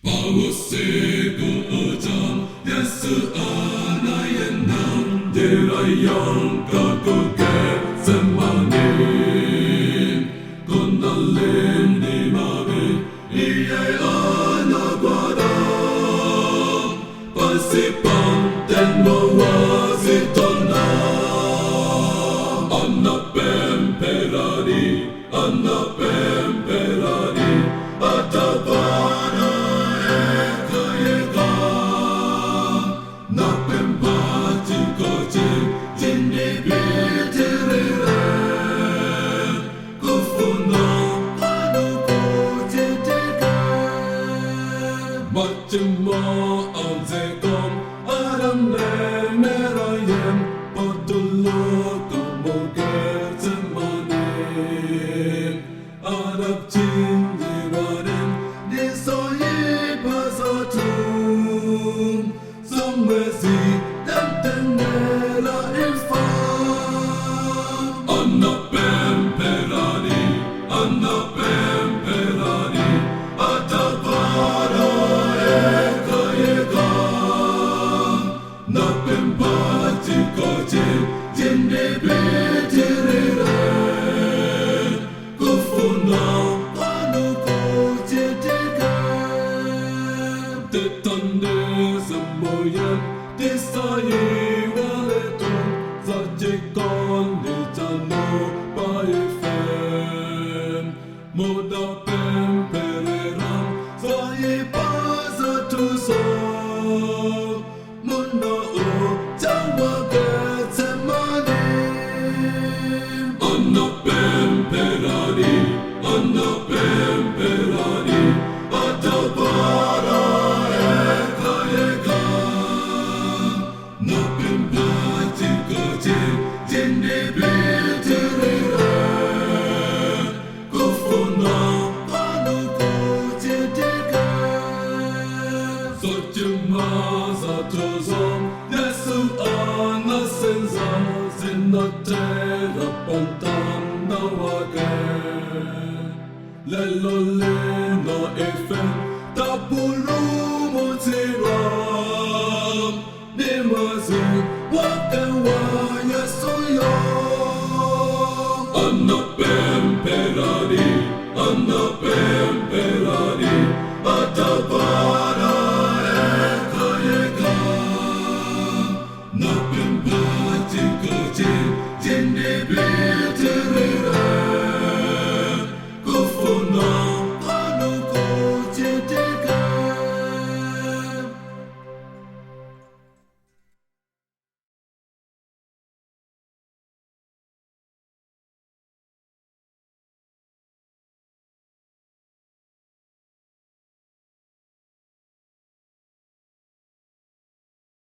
Pawasego ojam Yesu anayenam Dirayam kakuke semanim Kondalim ni mami Iye anagwadam Pasipam ten mawasitonam Anapemperari Anapemperari Atavara Macema ang zekom aram le merayem Padulog kumoger zemanim Arab chindivarim Disoyi pasatum Somesi dantenela infam Anapemperari Anapemperari Atavara Moda pempereram Zai pasa tu so Munda o Jawa Getsemanim Anna pemperari Anna pemperari Atavara eka eka Na pempati kote Jende beterera Satozom, Yesu anasenza, zinatera pantam nawage. Lelo lena efen, tapulu